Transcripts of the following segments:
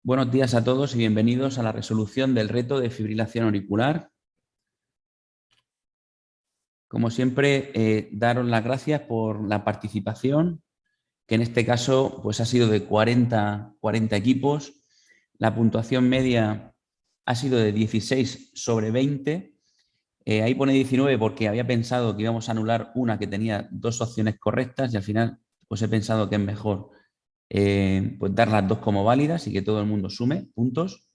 Buenos días a todos y bienvenidos a la resolución del reto de fibrilación auricular. Como siempre, daros las gracias por la participación, que en este caso pues, ha sido de 40 equipos. La puntuación media ha sido de 16 sobre 20. Ahí pone 19 porque había pensado que íbamos a anular una que tenía dos opciones correctas y al final pues he pensado que es mejor pues dar las dos como válidas y que todo el mundo sume puntos.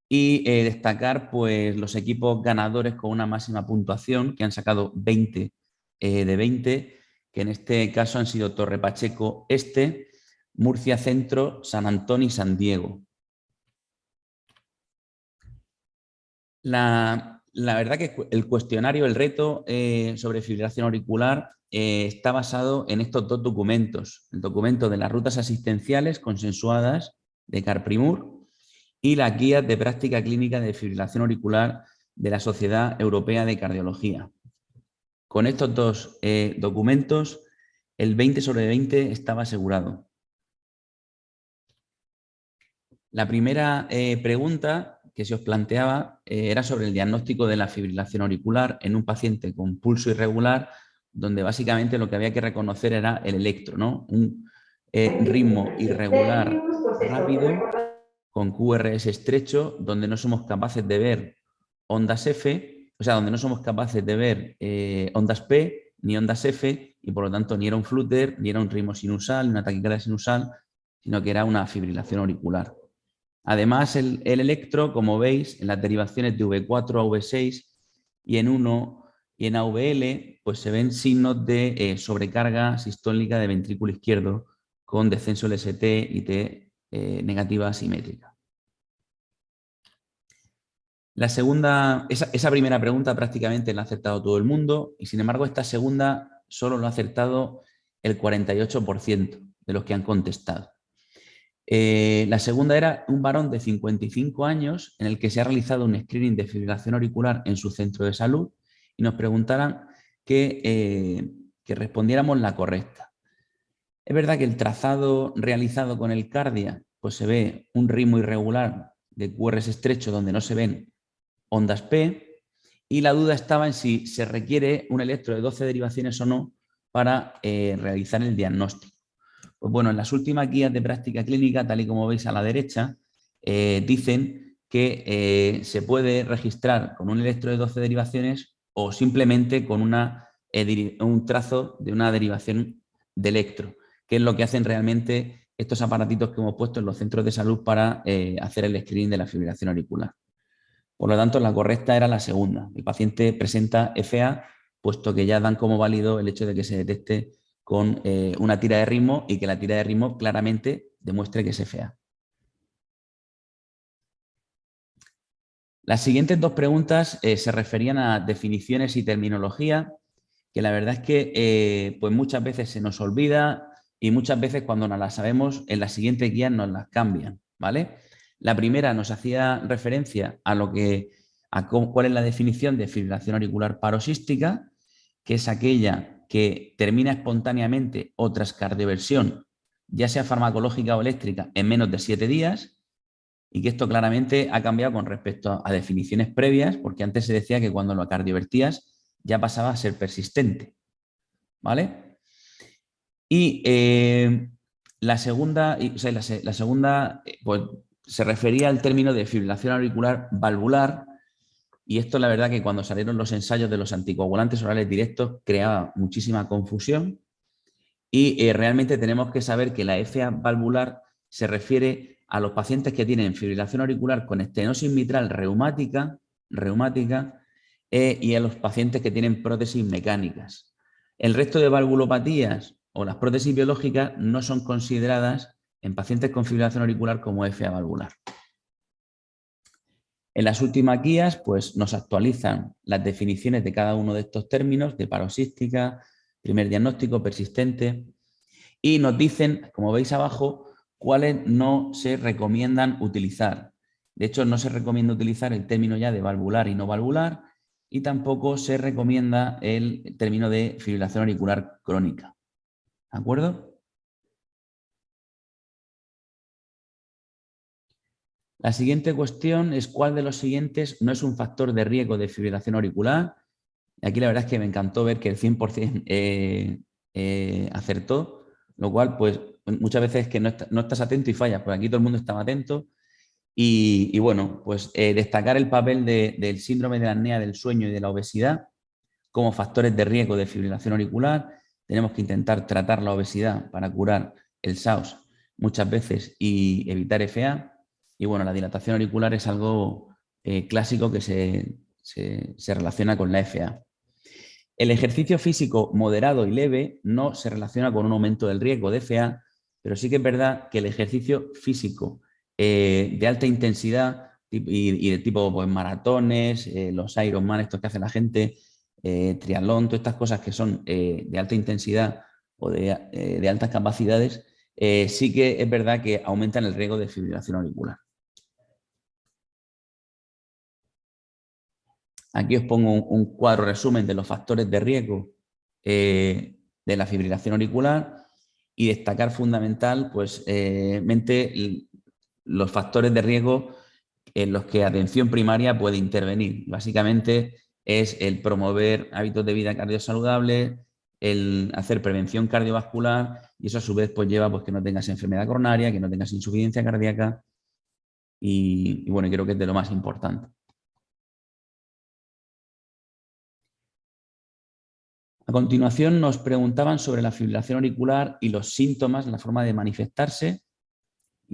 Y destacar pues, los equipos ganadores con una máxima puntuación, que han sacado 20 de 20, que en este caso han sido Torre Pacheco Este, Murcia Centro, San Antón y San Diego. La verdad que el cuestionario, el reto sobre fibrilación auricular está basado en estos dos documentos. El documento de las rutas asistenciales consensuadas de Carprimur y las guías de práctica clínica de fibrilación auricular de la Sociedad Europea de Cardiología. Con estos dos documentos, el 20 sobre 20 estaba asegurado. La primera pregunta que se os planteaba era sobre el diagnóstico de la fibrilación auricular en un paciente con pulso irregular, donde básicamente lo que había que reconocer era el electro, ¿no? Un ritmo irregular rápido con QRS estrecho, donde no somos capaces de ver ondas F, o sea, donde no somos capaces de ver ondas P ni ondas F, y por lo tanto ni era un flutter, ni era un ritmo sinusal, ni una taquicardia sinusal, sino que era una fibrilación auricular. Además, el electro, como veis, en las derivaciones de V4 a V6 y en 1 y en AVL, pues se ven signos de sobrecarga sistólica de ventrículo izquierdo con descenso LST y T negativa asimétrica. La segunda, esa primera pregunta prácticamente la ha acertado todo el mundo y sin embargo esta segunda solo lo ha acertado el 48% de los que han contestado. La segunda era un varón de 55 años en el que se ha realizado un screening de fibrilación auricular en su centro de salud y nos preguntaran que respondiéramos la correcta. Es verdad que el trazado realizado con el Cardia pues se ve un ritmo irregular de QRS estrecho donde no se ven ondas P y la duda estaba en si se requiere un electro de 12 derivaciones o no para realizar el diagnóstico. Pues bueno, en las últimas guías de práctica clínica, tal y como veis a la derecha, dicen que se puede registrar con un electro de 12 derivaciones o simplemente con un trazo de una derivación de electro, que es lo que hacen realmente estos aparatitos que hemos puesto en los centros de salud para hacer el screening de la fibrilación auricular. Por lo tanto, la correcta era la segunda. El paciente presenta FA, puesto que ya dan como válido el hecho de que se detecte con una tira de ritmo y que la tira de ritmo claramente demuestre que es FA. Las siguientes dos preguntas se referían a definiciones y terminología, que la verdad es que pues muchas veces se nos olvida y muchas veces cuando no las sabemos en las siguientes guías nos las cambian, ¿vale? La primera nos hacía referencia a cuál es la definición de fibrilación auricular paroxística, que es aquella que termina espontáneamente o tras cardioversión, ya sea farmacológica o eléctrica, en menos de 7 días, y que esto claramente ha cambiado con respecto a definiciones previas, porque antes se decía que cuando lo cardiovertías ya pasaba a ser persistente, ¿vale? Y la segunda, pues, se refería al término de fibrilación auricular valvular, y esto la verdad que cuando salieron los ensayos de los anticoagulantes orales directos creaba muchísima confusión y realmente tenemos que saber que la FA valvular se refiere a los pacientes que tienen fibrilación auricular con estenosis mitral reumática y a los pacientes que tienen prótesis mecánicas. El resto de valvulopatías o las prótesis biológicas no son consideradas en pacientes con fibrilación auricular como FA valvular. En las últimas guías pues, nos actualizan las definiciones de cada uno de estos términos, de paroxística, primer diagnóstico, persistente, y nos dicen, como veis abajo, cuáles no se recomiendan utilizar. De hecho, no se recomienda utilizar el término ya de valvular y no valvular, y tampoco se recomienda el término de fibrilación auricular crónica. ¿De acuerdo? La siguiente cuestión es ¿cuál de los siguientes no es un factor de riesgo de fibrilación auricular? Y aquí la verdad es que me encantó ver que el 100% acertó, lo cual pues muchas veces es que no estás atento y fallas, pues aquí todo el mundo estaba atento. Y bueno, pues destacar el papel del síndrome de la apnea del sueño y de la obesidad como factores de riesgo de fibrilación auricular. Tenemos que intentar tratar la obesidad para curar el SAOS muchas veces y evitar FA. Y bueno, la dilatación auricular es algo clásico que se relaciona con la FA. El ejercicio físico moderado y leve no se relaciona con un aumento del riesgo de FA, pero sí que es verdad que el ejercicio físico de alta intensidad y de tipo pues, maratones, los Ironman, estos que hace la gente, triatlón, todas estas cosas que son de alta intensidad o de altas capacidades, sí que es verdad que aumentan el riesgo de fibrilación auricular. Aquí os pongo un cuadro resumen de los factores de riesgo de la fibrilación auricular y destacar fundamental, pues, los factores de riesgo en los que atención primaria puede intervenir. Básicamente es el promover hábitos de vida cardiosaludables, el hacer prevención cardiovascular y eso a su vez pues lleva pues, que no tengas enfermedad coronaria, que no tengas insuficiencia cardíaca y bueno, creo que es de lo más importante. A continuación nos preguntaban sobre la fibrilación auricular y los síntomas, la forma de manifestarse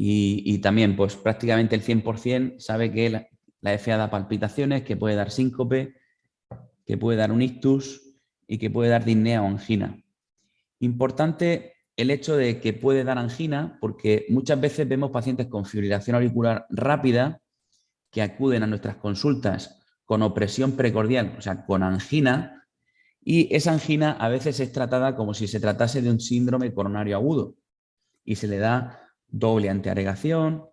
y también pues prácticamente el 100% sabe que la FA da palpitaciones, que puede dar síncope, que puede dar un ictus y que puede dar disnea o angina. Importante el hecho de que puede dar angina porque muchas veces vemos pacientes con fibrilación auricular rápida que acuden a nuestras consultas con opresión precordial, o sea, con angina, y esa angina a veces es tratada como si se tratase de un síndrome coronario agudo y se le da doble antiagregación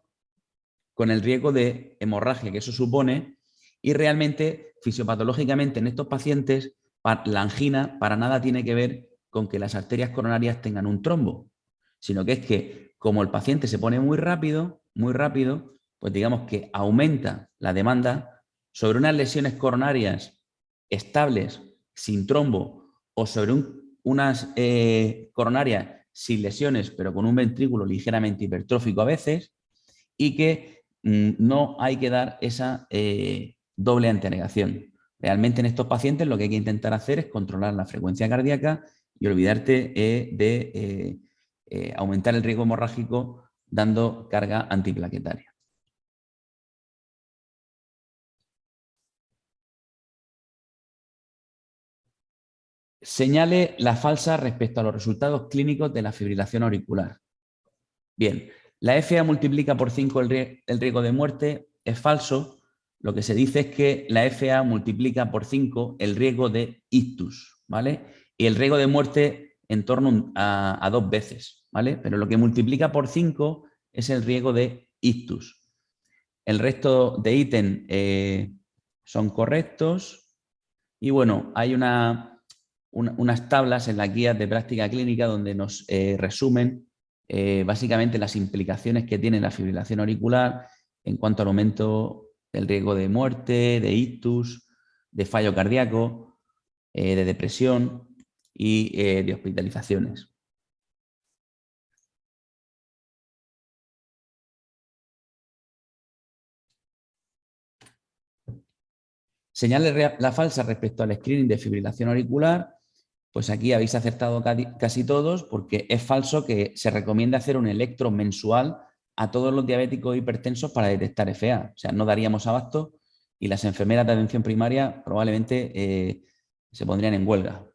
con el riesgo de hemorragia que eso supone y realmente fisiopatológicamente en estos pacientes la angina para nada tiene que ver con que las arterias coronarias tengan un trombo, sino que es que como el paciente se pone muy rápido, pues digamos que aumenta la demanda sobre unas lesiones coronarias estables, sin trombo, o sobre unas coronarias sin lesiones, pero con un ventrículo ligeramente hipertrófico a veces, y que no hay que dar esa doble antianegación. Realmente en estos pacientes lo que hay que intentar hacer es controlar la frecuencia cardíaca y olvidarte de aumentar el riesgo hemorrágico dando carga antiplaquetaria. Señale la falsa respecto a los resultados clínicos de la fibrilación auricular. Bien, la FA multiplica por 5 el riesgo de muerte, es falso. Lo que se dice es que la FA multiplica por 5 el riesgo de ictus, ¿vale? Y el riesgo de muerte en torno a 2 veces, ¿vale? Pero lo que multiplica por 5 es el riesgo de ictus. El resto de ítems son correctos y bueno, hay unas tablas en las guías de práctica clínica donde nos resumen básicamente las implicaciones que tiene la fibrilación auricular en cuanto al aumento del riesgo de muerte, de ictus, de fallo cardíaco, de depresión y de hospitalizaciones. Señale la falsa respecto al screening de fibrilación auricular. Pues aquí habéis acertado casi todos porque es falso que se recomienda hacer un electro mensual a todos los diabéticos hipertensos para detectar FA. O sea, no daríamos abasto y las enfermeras de atención primaria probablemente se pondrían en huelga.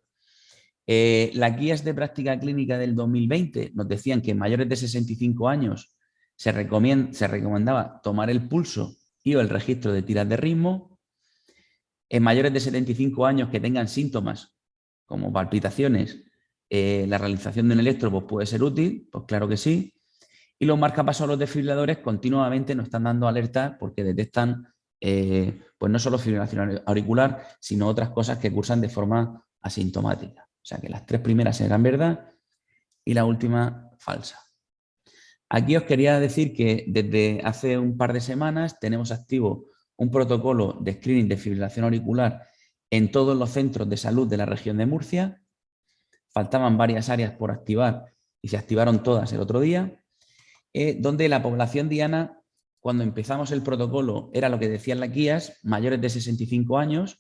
Las guías de práctica clínica del 2020 nos decían que en mayores de 65 años se recomendaba tomar el pulso y o el registro de tiras de ritmo. En mayores de 75 años que tengan síntomas como palpitaciones, la realización de un electro pues, puede ser útil, pues claro que sí. Y los marcapasos a los desfibriladores continuamente nos están dando alertas porque detectan pues no solo fibrilación auricular, sino otras cosas que cursan de forma asintomática. O sea que las 3 primeras eran verdad y la última falsa. Aquí os quería decir que desde hace un par de semanas tenemos activo un protocolo de screening de fibrilación auricular en todos los centros de salud de la región de Murcia. Faltaban varias áreas por activar y se activaron todas el otro día, donde la población diana, cuando empezamos el protocolo, era lo que decían las guías, mayores de 65 años,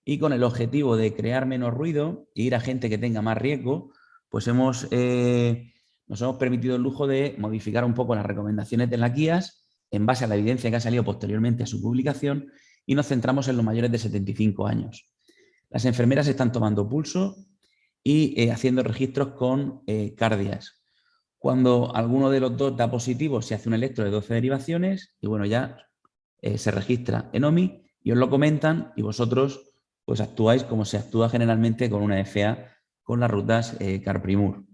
y con el objetivo de crear menos ruido e ir a gente que tenga más riesgo, pues nos hemos permitido el lujo de modificar un poco las recomendaciones de las guías en base a la evidencia que ha salido posteriormente a su publicación y nos centramos en los mayores de 75 años. Las enfermeras están tomando pulso y haciendo registros con cardias. Cuando alguno de los dos da positivo, se hace un electro de 12 derivaciones y bueno, ya se registra en OMI y os lo comentan y vosotros pues actuáis como se actúa generalmente con una FA con las rutas CARPRIMUR.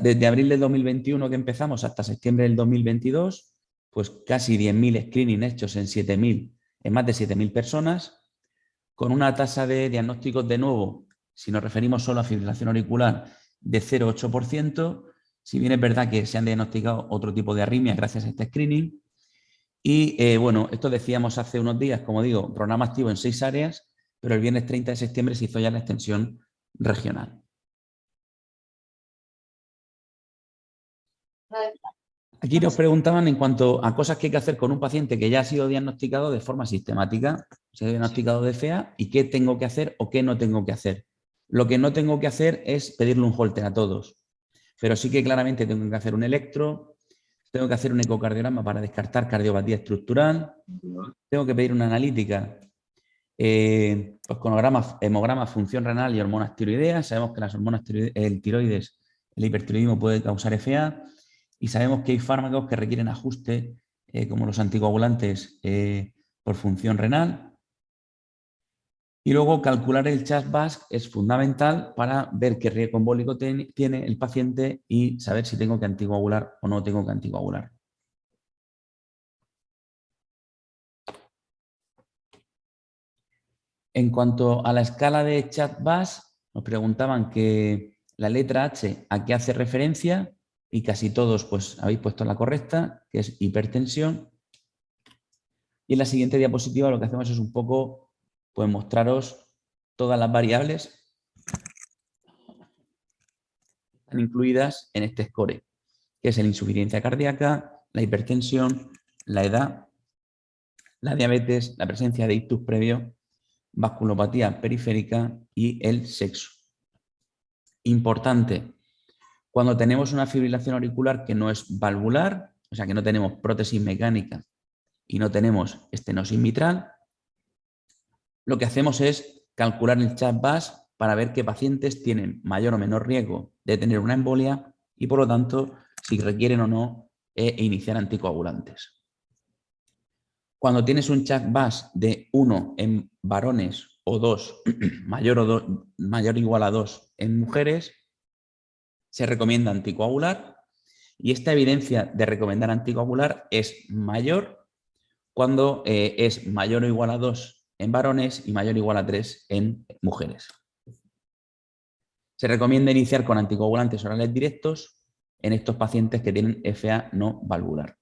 Desde abril del 2021 que empezamos hasta septiembre del 2022, pues casi 10.000 screening hechos en más de 7.000 personas, con una tasa de diagnósticos de nuevo, si nos referimos solo a fibrilación auricular, de 0,8%, si bien es verdad que se han diagnosticado otro tipo de arritmias gracias a este screening. Y bueno, esto decíamos hace unos días, como digo, programa activo en 6 áreas, pero el viernes 30 de septiembre se hizo ya la extensión regional. Aquí nos preguntaban en cuanto a cosas que hay que hacer con un paciente que ya ha sido diagnosticado de forma sistemática, se ha diagnosticado de FA y qué tengo que hacer o qué no tengo que hacer. Lo que no tengo que hacer es pedirle un Holter a todos, pero sí que claramente tengo que hacer un electro, tengo que hacer un ecocardiograma para descartar cardiopatía estructural, tengo que pedir una analítica, pues con hemograma, función renal y hormonas tiroideas. Sabemos que las hormonas tiroides, el hipertiroidismo puede causar FA y sabemos que hay fármacos que requieren ajuste, como los anticoagulantes por función renal. Y luego calcular el CHA2-VASc es fundamental para ver qué riesgo embólico tiene el paciente y saber si tengo que anticoagular o no tengo que anticoagular. En cuanto a la escala de CHA2-VASc, nos preguntaban que la letra H a qué hace referencia y casi todos pues habéis puesto la correcta, que es hipertensión. Y en la siguiente diapositiva lo que hacemos es un poco pues mostraros todas las variables que están incluidas en este score, que es la insuficiencia cardíaca, la hipertensión, la edad, la diabetes, la presencia de ictus previo, vasculopatía periférica y el sexo. Importante, cuando tenemos una fibrilación auricular que no es valvular, o sea que no tenemos prótesis mecánica y no tenemos estenosis mitral, lo que hacemos es calcular el CHA2-VASc para ver qué pacientes tienen mayor o menor riesgo de tener una embolia y por lo tanto si requieren o no iniciar anticoagulantes. Cuando tienes un CHA2-VASc de 1 en varones o 2, mayor o igual a 2 en mujeres, se recomienda anticoagular y esta evidencia de recomendar anticoagular es mayor cuando es mayor o igual a 2 en varones y mayor o igual a 3 en mujeres. Se recomienda iniciar con anticoagulantes orales directos en estos pacientes que tienen FA no valvular.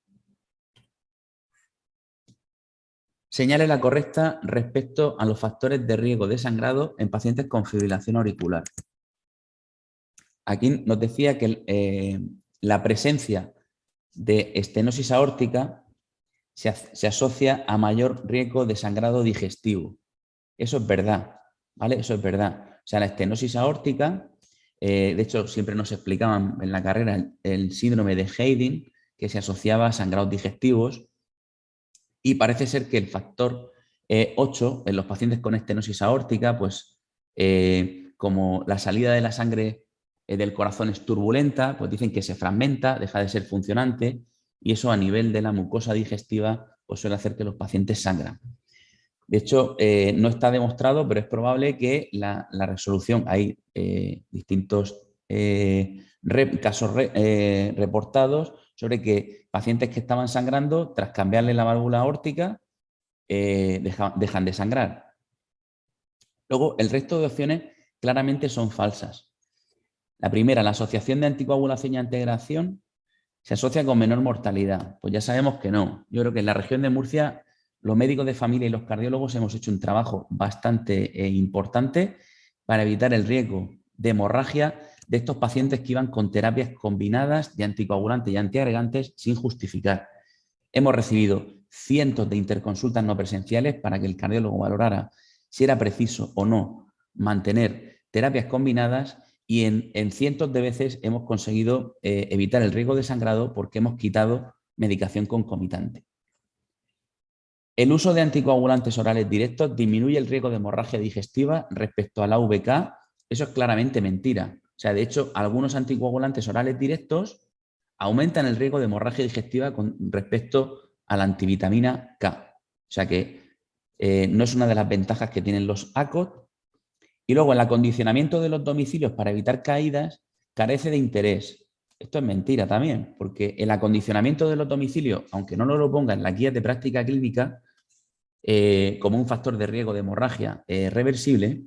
Señale la correcta respecto a los factores de riesgo de sangrado en pacientes con fibrilación auricular. Aquí nos decía que la presencia de estenosis aórtica se asocia a mayor riesgo de sangrado digestivo. Eso es verdad, ¿vale? Eso es verdad. O sea, la estenosis aórtica, de hecho, siempre nos explicaban en la carrera el síndrome de Hayden, que se asociaba a sangrados digestivos, y parece ser que el factor 8 en los pacientes con estenosis aórtica, pues como la salida de la sangre del corazón es turbulenta, pues dicen que se fragmenta, deja de ser funcionante, y eso a nivel de la mucosa digestiva pues suele hacer que los pacientes sangran. De hecho, no está demostrado, pero es probable que la resolución, hay distintos casos reportados sobre que pacientes que estaban sangrando, tras cambiarle la válvula aórtica, dejan de sangrar. Luego, el resto de opciones claramente son falsas. La primera, la asociación de anticoagulación y integración se asocia con menor mortalidad. Pues ya sabemos que no. Yo creo que en la región de Murcia los médicos de familia y los cardiólogos hemos hecho un trabajo bastante importante para evitar el riesgo de hemorragia de estos pacientes que iban con terapias combinadas de anticoagulantes y antiagregantes sin justificar. Hemos recibido cientos de interconsultas no presenciales para que el cardiólogo valorara si era preciso o no mantener terapias combinadas y en cientos de veces hemos conseguido evitar el riesgo de sangrado porque hemos quitado medicación concomitante. El uso de anticoagulantes orales directos disminuye el riesgo de hemorragia digestiva respecto a la AVK. Eso es claramente mentira. O sea, de hecho, algunos anticoagulantes orales directos aumentan el riesgo de hemorragia digestiva con respecto a la antivitamina K. O sea que no es una de las ventajas que tienen los ACOT. Y luego el acondicionamiento de los domicilios para evitar caídas carece de interés. Esto es mentira también, porque el acondicionamiento de los domicilios, aunque no nos lo ponga en la guía de práctica clínica como un factor de riesgo de hemorragia reversible,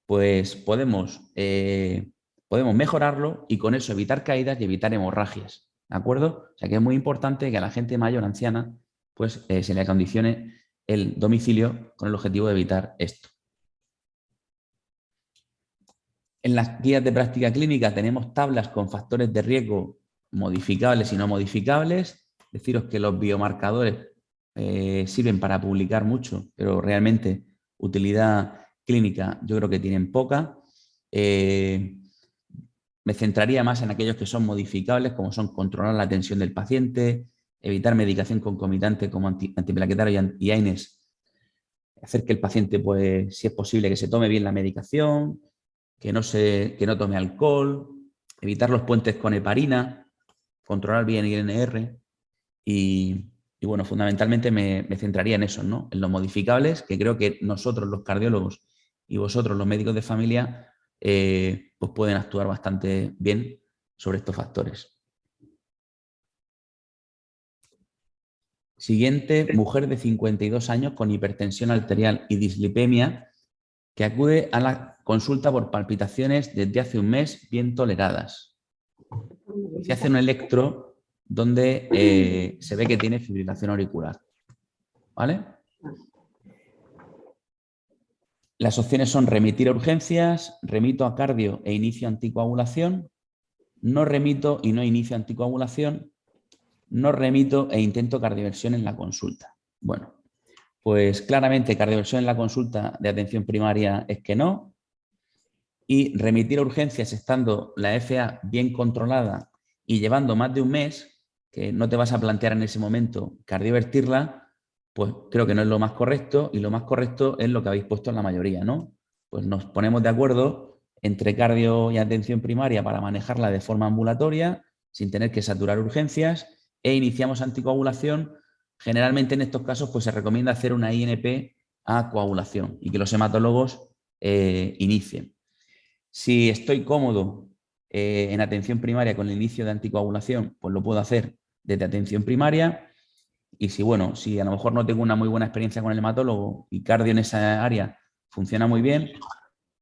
pues podemos mejorarlo y con eso evitar caídas y evitar hemorragias. ¿De acuerdo? O sea que es muy importante que a la gente mayor, anciana, pues se le acondicione el domicilio con el objetivo de evitar esto. En las guías de práctica clínica tenemos tablas con factores de riesgo modificables y no modificables. Deciros que los biomarcadores sirven para publicar mucho, pero realmente utilidad clínica yo creo que tienen poca. Me centraría más en aquellos que son modificables, como son controlar la tensión del paciente, evitar medicación concomitante como antiplaquetario y AINES, hacer que el paciente, pues, si es posible, que se tome bien la medicación, que no tome alcohol, evitar los puentes con heparina, controlar bien el INR y bueno, fundamentalmente me centraría en eso, ¿no? En los modificables, que creo que nosotros, los cardiólogos, y vosotros, los médicos de familia, pues pueden actuar bastante bien sobre estos factores. Siguiente, mujer de 52 años con hipertensión arterial y dislipemia que acude a la consulta por palpitaciones desde hace un mes bien toleradas. Se hace un electro donde se ve que tiene fibrilación auricular. ¿Vale? Las opciones son remitir a urgencias, remito a cardio e inicio anticoagulación, no remito y no inicio anticoagulación, no remito e intento cardioversión en la consulta. Bueno, pues claramente cardioversión en la consulta de atención primaria es que no, y remitir a urgencias estando la FA bien controlada y llevando más de un mes, que no te vas a plantear en ese momento cardiovertirla, pues creo que no es lo más correcto y lo más correcto es lo que habéis puesto en la mayoría, ¿no? Pues nos ponemos de acuerdo entre cardio y atención primaria para manejarla de forma ambulatoria, sin tener que saturar urgencias, e iniciamos anticoagulación. Generalmente en estos casos pues se recomienda hacer una INP a coagulación y que los hematólogos inicien. Si estoy cómodo en atención primaria con el inicio de anticoagulación, pues lo puedo hacer desde atención primaria. Y si, bueno, si a lo mejor no tengo una muy buena experiencia con el hematólogo y cardio en esa área funciona muy bien,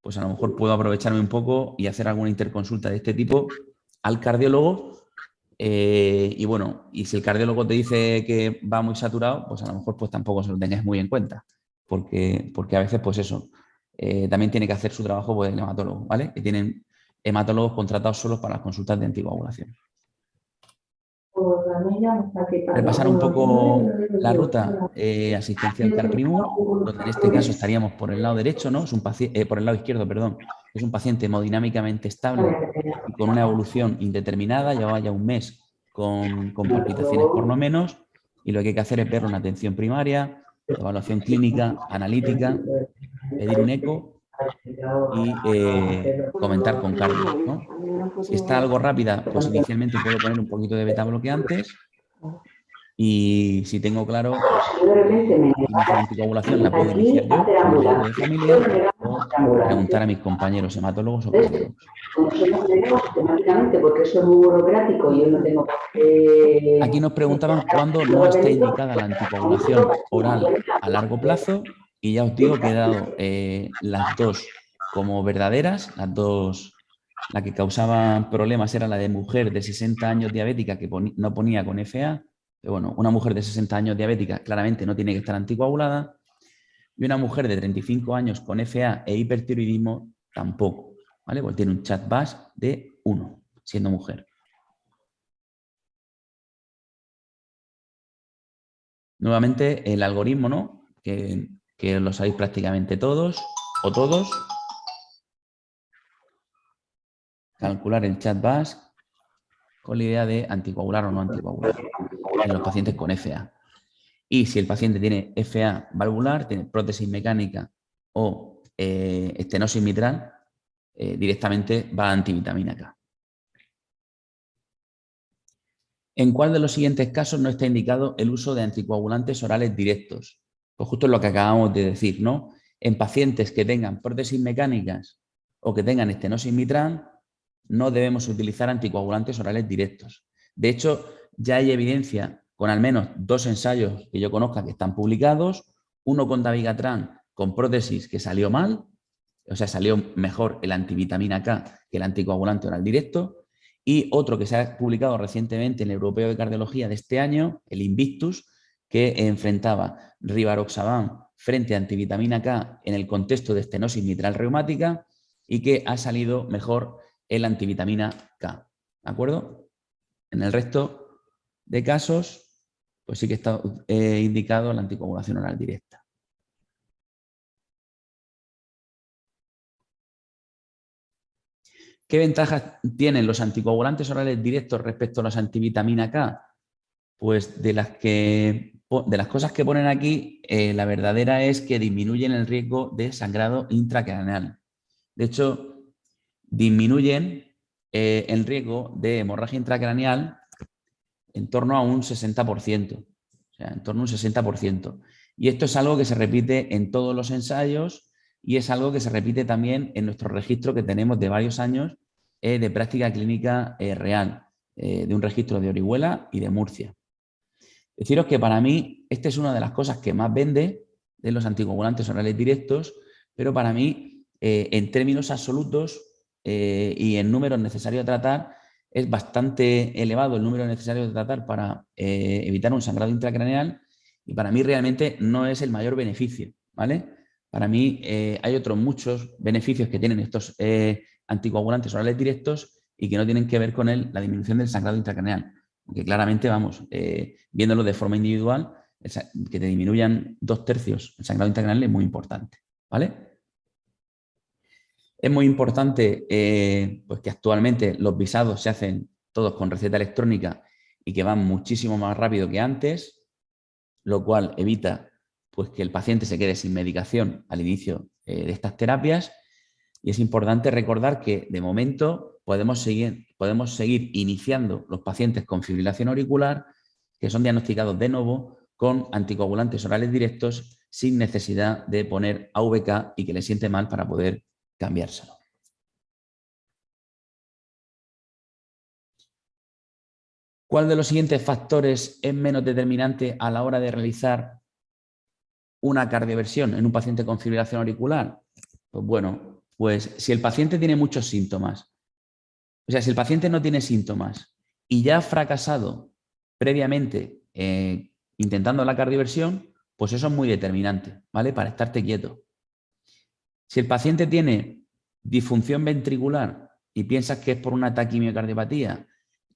pues a lo mejor puedo aprovecharme un poco y hacer alguna interconsulta de este tipo al cardiólogo. Y bueno, y si el cardiólogo te dice que va muy saturado, pues a lo mejor pues tampoco se lo tengáis muy en cuenta. Porque a veces, pues eso, también tiene que hacer su trabajo pues, el hematólogo, ¿vale? Que tienen hematólogos contratados solos para las consultas de anticoagulación. Repasar un poco la ruta asistencial CARPRIMUR, donde en este caso estaríamos por el lado derecho, ¿no? Es un por el lado izquierdo, perdón. Es un paciente hemodinámicamente estable y con una evolución indeterminada, llevaba ya un mes con palpitaciones por lo menos, y lo que hay que hacer es ver una atención primaria, evaluación clínica, analítica, pedir un eco y comentar con cardio, ¿no? Si está algo rápida, pues inicialmente puedo poner un poquito de beta bloqueantes y si tengo claro inicio la anticoagulación, la puedo iniciar yo como médico de familia o preguntar a mis compañeros hematólogos o cardiólogos. Aquí nos preguntaban cuándo no está indicada la anticoagulación oral a largo plazo y ya os digo que he dado las dos como verdaderas, las dos La que causaba problemas era la de mujer de 60 años diabética que no ponía con FA. Pero bueno, una mujer de 60 años diabética claramente no tiene que estar anticoagulada. Y una mujer de 35 años con FA e hipertiroidismo tampoco. ¿Vale? Pues tiene un chat-BAS de 1, siendo mujer. Nuevamente, el algoritmo, ¿no? Que lo sabéis prácticamente todos o todos. Calcular el chat-BAS con la idea de anticoagular o no anticoagular en los pacientes con FA. Y si el paciente tiene FA valvular, tiene prótesis mecánica o estenosis mitral, directamente va a antivitamina K. ¿En cuál de los siguientes casos no está indicado el uso de anticoagulantes orales directos? Pues justo es lo que acabamos de decir, ¿no? En pacientes que tengan prótesis mecánicas o que tengan estenosis mitral, no debemos utilizar anticoagulantes orales directos. De hecho, ya hay evidencia con al menos 2 ensayos que yo conozca que están publicados, uno con dabigatran con prótesis que salió mal, o sea, salió mejor el antivitamina K que el anticoagulante oral directo, y otro que se ha publicado recientemente en el Europeo de Cardiología de este año, el Invictus, que enfrentaba rivaroxaban frente a antivitamina K en el contexto de estenosis mitral reumática y que ha salido mejor el antivitamina K. ¿De acuerdo? En el resto de casos, pues sí que está indicado la anticoagulación oral directa. ¿Qué ventajas tienen los anticoagulantes orales directos respecto a los antivitamina K? Pues de las cosas que ponen aquí, la verdadera es que disminuyen el riesgo de sangrado intracraneal. De hecho, disminuyen el riesgo de hemorragia intracraneal en torno a un 60%. O sea, en torno a un 60%. Y esto es algo que se repite en todos los ensayos y es algo que se repite también en nuestro registro que tenemos de varios años de práctica clínica real, de un registro de Orihuela y de Murcia. Deciros que para mí esta es una de las cosas que más vende de los anticoagulantes orales directos, pero para mí, en términos absolutos y en números necesarios de tratar, es bastante elevado el número necesario de tratar para evitar un sangrado intracraneal y para mí realmente no es el mayor beneficio, ¿vale? Para mí hay otros muchos beneficios que tienen estos anticoagulantes orales directos y que no tienen que ver con la disminución del sangrado intracraneal. Porque claramente, vamos, viéndolo de forma individual, que te disminuyan 2/3 el sangrado intracraneal es muy importante, ¿vale? Es muy importante pues que actualmente los visados se hacen todos con receta electrónica y que van muchísimo más rápido que antes, lo cual evita pues, que el paciente se quede sin medicación al inicio de estas terapias. Y es importante recordar que de momento podemos seguir iniciando los pacientes con fibrilación auricular que son diagnosticados de nuevo con anticoagulantes orales directos sin necesidad de poner AVK y que le siente mal para poder cambiárselo. ¿Cuál de los siguientes factores es menos determinante a la hora de realizar una cardioversión en un paciente con fibrilación auricular? Pues bueno, pues si el paciente tiene muchos síntomas, o sea, si el paciente no tiene síntomas y ya ha fracasado previamente intentando la cardioversión, pues eso es muy determinante, ¿vale? Para estarte quieto. Si el paciente tiene disfunción ventricular y piensas que es por una taquimiocardiopatía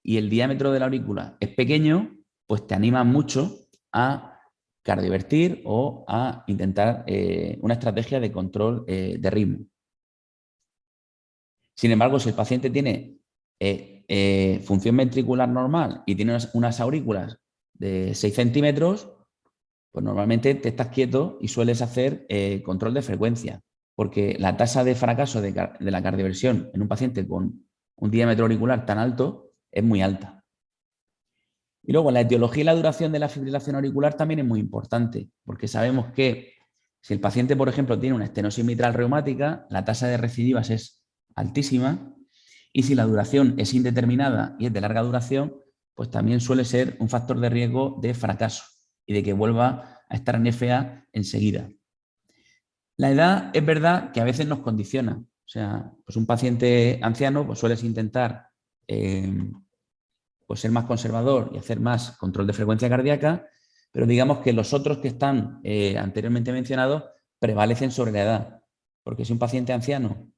y el diámetro de la aurícula es pequeño, pues te anima mucho a cardiovertir o a intentar una estrategia de control de ritmo. Sin embargo, si el paciente tiene función ventricular normal y tiene unas aurículas de 6 centímetros, pues normalmente te estás quieto y sueles hacer control de frecuencia, porque la tasa de fracaso de la cardioversión en un paciente con un diámetro auricular tan alto es muy alta. Y luego la etiología y la duración de la fibrilación auricular también es muy importante, porque sabemos que si el paciente, por ejemplo, tiene una estenosis mitral reumática, la tasa de recidivas es altísima y si la duración es indeterminada y es de larga duración, pues también suele ser un factor de riesgo de fracaso y de que vuelva a estar en FA enseguida. La edad es verdad que a veces nos condiciona, O sea, pues un paciente anciano pues sueles intentar pues ser más conservador y hacer más control de frecuencia cardíaca, pero digamos que los otros que están anteriormente mencionados prevalecen sobre la edad. Porque si un paciente anciano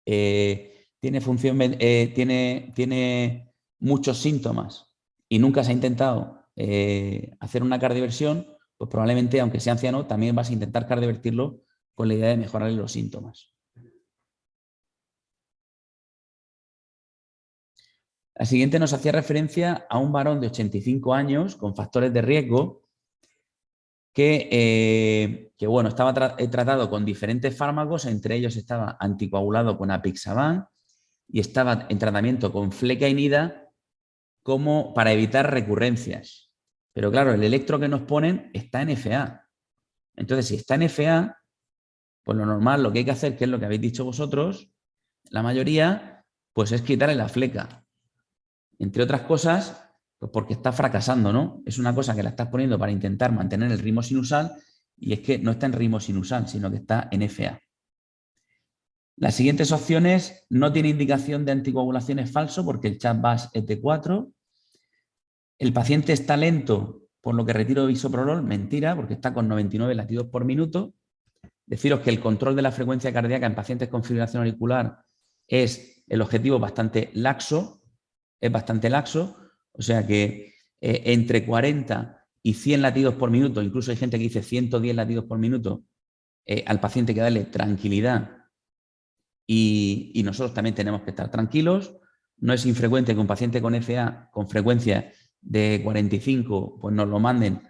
tiene muchos síntomas y nunca se ha intentado hacer una cardioversión, pues probablemente, aunque sea anciano, también vas a intentar cardiovertirlo con la idea de mejorarle los síntomas. La siguiente nos hacía referencia a un varón de 85 años con factores de riesgo que bueno, estaba tratado con diferentes fármacos, entre ellos estaba anticoagulado con apixaban y estaba en tratamiento con flecainida como para evitar recurrencias. Pero claro, el electro que nos ponen está en FA. Entonces, si está en FA, pues lo normal, lo que hay que hacer, que es lo que habéis dicho vosotros, la mayoría, pues es quitarle la fleca. Entre otras cosas, pues porque está fracasando, ¿no? Es una cosa que la estás poniendo para intentar mantener el ritmo sinusal y es que no está en ritmo sinusal, sino que está en FA. Las siguientes opciones no tiene indicación de anticoagulación, es falso porque el chat-BAS es de 4. El paciente está lento, por lo que retiro bisoprolol, mentira, porque está con 99 latidos por minuto. Deciros que el control de la frecuencia cardíaca en pacientes con fibrilación auricular es el objetivo bastante laxo, o sea que entre 40 y 100 latidos por minuto, incluso hay gente que dice 110 latidos por minuto, al paciente hay que darle tranquilidad y nosotros también tenemos que estar tranquilos. No es infrecuente que un paciente con FA con frecuencia de 45 pues nos lo manden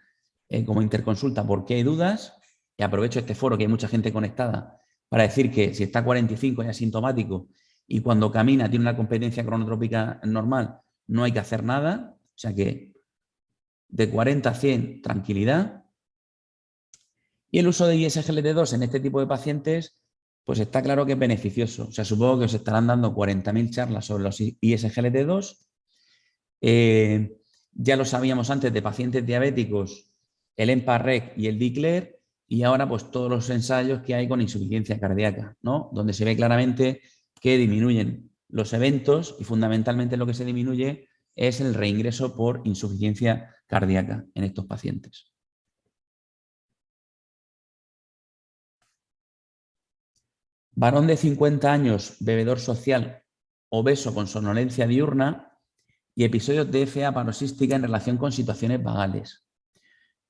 como interconsulta porque hay dudas. Y aprovecho este foro que hay mucha gente conectada para decir que si está 45 es asintomático y cuando camina tiene una competencia cronotrópica normal, no hay que hacer nada. O sea que de 40 a 100, tranquilidad. Y el uso de ISGLT2 en este tipo de pacientes, pues está claro que es beneficioso. O sea, supongo que os estarán dando 40.000 charlas sobre los ISGLT2. Ya lo sabíamos antes de pacientes diabéticos, el EMPA-REC y el DICLER, y ahora pues todos los ensayos que hay con insuficiencia cardíaca, ¿no? Donde se ve claramente que disminuyen los eventos y fundamentalmente lo que se disminuye es el reingreso por insuficiencia cardíaca en estos pacientes. Varón de 50 años, bebedor social, obeso con somnolencia diurna y episodios de FA paroxística en relación con situaciones vagales.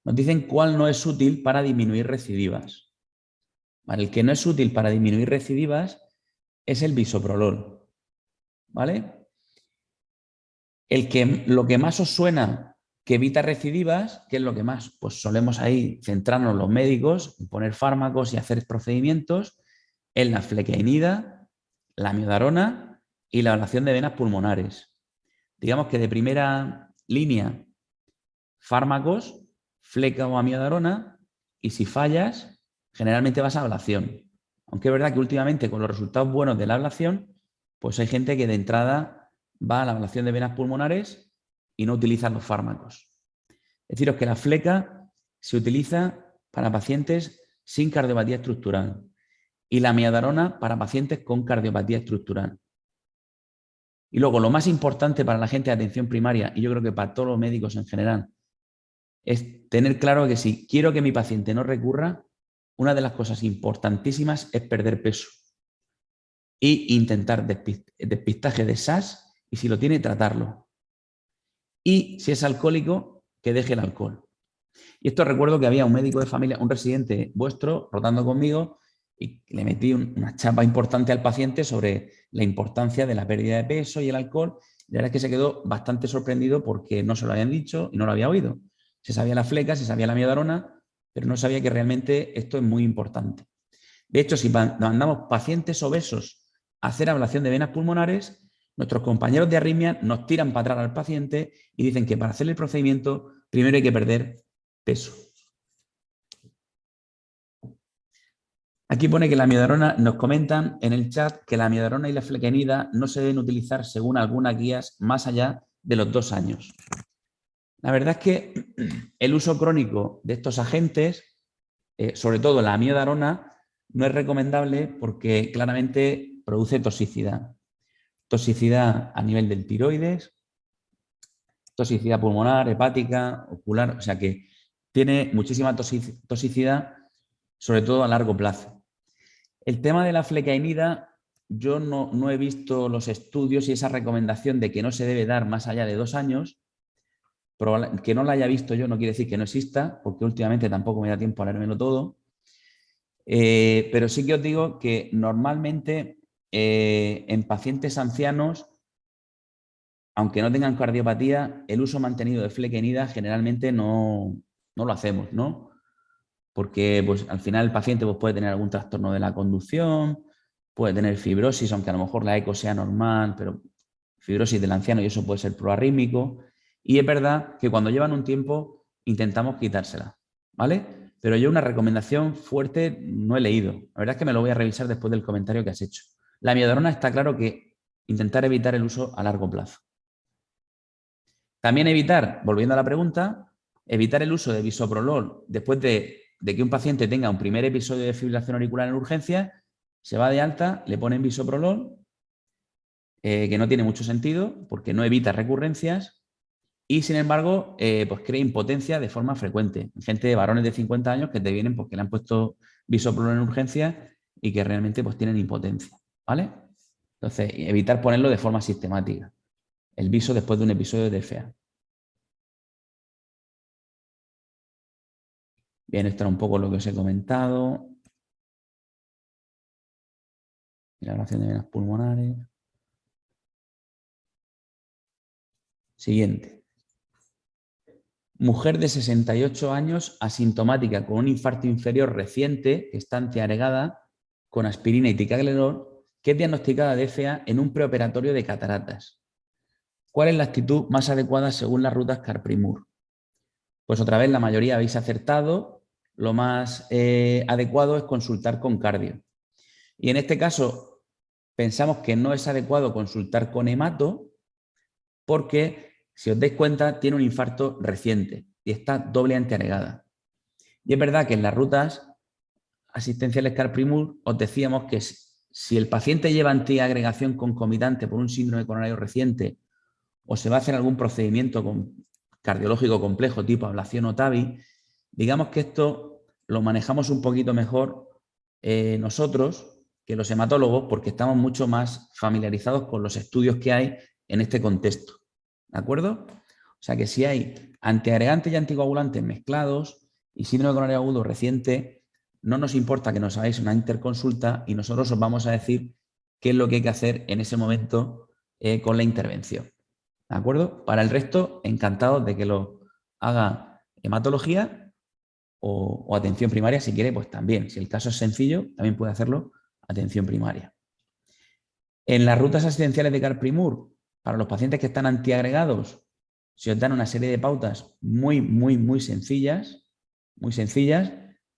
Nos dicen cuál no es útil para disminuir recidivas. Vale, el que no es útil para disminuir recidivas es el bisoprolol. ¿Vale? Lo que más os suena que evita recidivas, ¿qué es lo que más? Pues solemos ahí centrarnos los médicos en poner fármacos y hacer procedimientos en la flecainida, la amiodarona y la ablación de venas pulmonares. Digamos que de primera línea, fármacos, fleca o amiodarona, y si fallas, generalmente vas a ablación. Aunque es verdad que últimamente con los resultados buenos de la ablación, pues hay gente que de entrada va a la ablación de venas pulmonares y no utiliza los fármacos. Deciros que la fleca se utiliza para pacientes sin cardiopatía estructural y la amiodarona para pacientes con cardiopatía estructural. Y luego, lo más importante para la gente de atención primaria, y yo creo que para todos los médicos en general, es tener claro que si quiero que mi paciente no recurra, una de las cosas importantísimas es perder peso e intentar despistaje de SAS y si lo tiene, tratarlo. Y si es alcohólico, que deje el alcohol. Y esto recuerdo que había un médico de familia, un residente vuestro, rotando conmigo y le metí una chapa importante al paciente sobre la importancia de la pérdida de peso y el alcohol. La verdad es que se quedó bastante sorprendido porque no se lo habían dicho y no lo había oído. Se sabía la fleca, se sabía la amiodarona, pero no sabía que realmente esto es muy importante. De hecho, si mandamos pacientes obesos a hacer ablación de venas pulmonares, nuestros compañeros de arritmia nos tiran para atrás al paciente y dicen que para hacer el procedimiento primero hay que perder peso. Aquí pone que la amiodarona, nos comentan en el chat que la amiodarona y la flecainida no se deben utilizar según algunas guías más allá de los 2 años. La verdad es que el uso crónico de estos agentes, sobre todo la amiodarona, no es recomendable porque claramente produce toxicidad. Toxicidad a nivel del tiroides, toxicidad pulmonar, hepática, ocular, o sea que tiene muchísima toxicidad, sobre todo a largo plazo. El tema de la flecainida, yo no he visto los estudios y esa recomendación de que no se debe dar más allá de 2 años. Que no la haya visto yo no quiere decir que no exista, porque últimamente tampoco me da tiempo a leérmelo todo. Pero sí que os digo que normalmente en pacientes ancianos, aunque no tengan cardiopatía, el uso mantenido de flecainida generalmente no lo hacemos, ¿no? Porque pues, al final el paciente pues, puede tener algún trastorno de la conducción, puede tener fibrosis, aunque a lo mejor la eco sea normal, pero fibrosis del anciano y eso puede ser proarrítmico. Y es verdad que cuando llevan un tiempo intentamos quitársela, ¿vale? Pero yo una recomendación fuerte no he leído. La verdad es que me lo voy a revisar después del comentario que has hecho. La amiodarona está claro que intentar evitar el uso a largo plazo. También evitar, volviendo a la pregunta, evitar el uso de bisoprolol después de que un paciente tenga un primer episodio de fibrilación auricular en urgencia, se va de alta, le ponen bisoprolol, que no tiene mucho sentido porque no evita recurrencias y, sin embargo, pues crea impotencia de forma frecuente. Gente de varones de 50 años que te vienen porque le han puesto bisoprolol en urgencia y que realmente pues tienen impotencia, ¿vale? Entonces, evitar ponerlo de forma sistemática. El biso después de un episodio de FA. Bien, esto era un poco lo que os he comentado. Dilatación de venas pulmonares. Siguiente. Mujer de 68 años asintomática con un infarto inferior reciente que está antiagregada con aspirina y ticagrelor que es diagnosticada de FA en un preoperatorio de cataratas. ¿Cuál es la actitud más adecuada según las rutas Carprimur? Pues otra vez la mayoría habéis acertado. Lo más adecuado es consultar con cardio. Y en este caso pensamos que no es adecuado consultar con hemato porque, si os dais cuenta, tiene un infarto reciente y está doble antiagregada. Y es verdad que en las rutas asistenciales Carprimur os decíamos que si el paciente lleva antiagregación concomitante por un síndrome coronario reciente o se va a hacer algún procedimiento cardiológico complejo tipo ablación o TAVI, digamos que esto lo manejamos un poquito mejor nosotros que los hematólogos porque estamos mucho más familiarizados con los estudios que hay en este contexto. ¿De acuerdo? O sea que si hay antiagregantes y anticoagulantes mezclados y síndrome coronario agudo reciente, no nos importa que nos hagáis una interconsulta y nosotros os vamos a decir qué es lo que hay que hacer en ese momento con la intervención. ¿De acuerdo? Para el resto, encantado de que lo haga hematología o atención primaria, si quiere, pues también. Si el caso es sencillo, también puede hacerlo atención primaria. En las rutas asistenciales de Carprimur, para los pacientes que están antiagregados, se os dan una serie de pautas muy sencillas,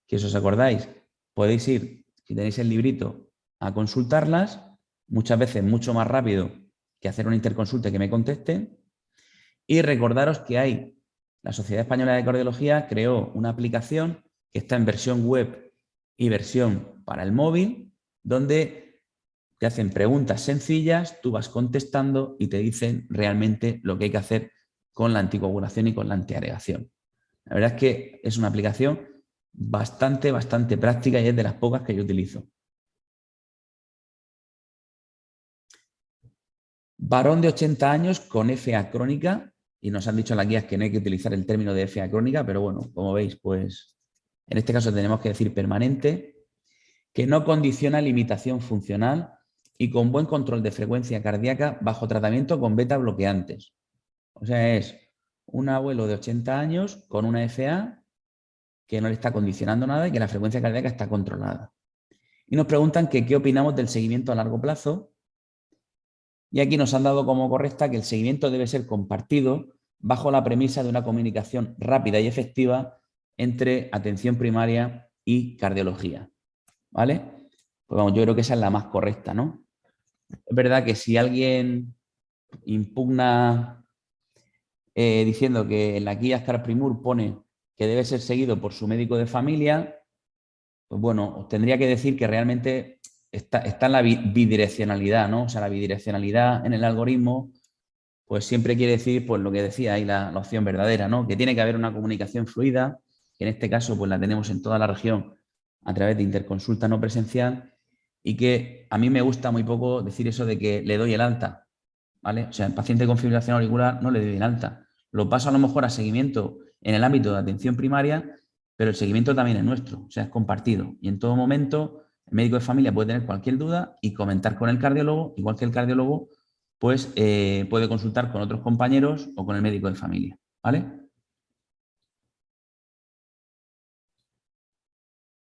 que si os acordáis, podéis ir, si tenéis el librito, a consultarlas, muchas veces mucho más rápido que hacer una interconsulta y que me contesten. Y recordaros que la Sociedad Española de Cardiología creó una aplicación que está en versión web y versión para el móvil, donde te hacen preguntas sencillas, tú vas contestando y te dicen realmente lo que hay que hacer con la anticoagulación y con la antiagregación. La verdad es que es una aplicación bastante práctica y es de las pocas que yo utilizo. Varón de 80 años con FA crónica, y nos han dicho en las guías que no hay que utilizar el término de FA crónica, pero bueno, como veis, pues en este caso tenemos que decir permanente, que no condiciona limitación funcional y con buen control de frecuencia cardíaca bajo tratamiento con beta bloqueantes. O sea, es un abuelo de 80 años con una FA que no le está condicionando nada y que la frecuencia cardíaca está controlada. Y nos preguntan que qué opinamos del seguimiento a largo plazo. Y aquí nos han dado como correcta que el seguimiento debe ser compartido bajo la premisa de una comunicación rápida y efectiva entre atención primaria y cardiología. ¿Vale? Pues vamos, yo creo que esa es la más correcta, ¿no? Es verdad que si alguien impugna diciendo que en la guía Carprimur pone que debe ser seguido por su médico de familia, pues bueno, os tendría que decir que realmente está la bidireccionalidad, ¿no? O sea, la bidireccionalidad en el algoritmo, pues siempre quiere decir, pues lo que decía ahí, la opción verdadera, ¿no? Que tiene que haber una comunicación fluida, que en este caso pues la tenemos en toda la región a través de interconsulta no presencial, y que a mí me gusta muy poco decir eso de que le doy el alta, ¿vale? O sea, el paciente con fibrilación auricular no le doy el alta. Lo paso a lo mejor a seguimiento en el ámbito de atención primaria, pero el seguimiento también es nuestro, o sea, es compartido. Y en todo momento, el médico de familia puede tener cualquier duda y comentar con el cardiólogo, igual que el cardiólogo, pues puede consultar con otros compañeros o con el médico de familia, ¿vale?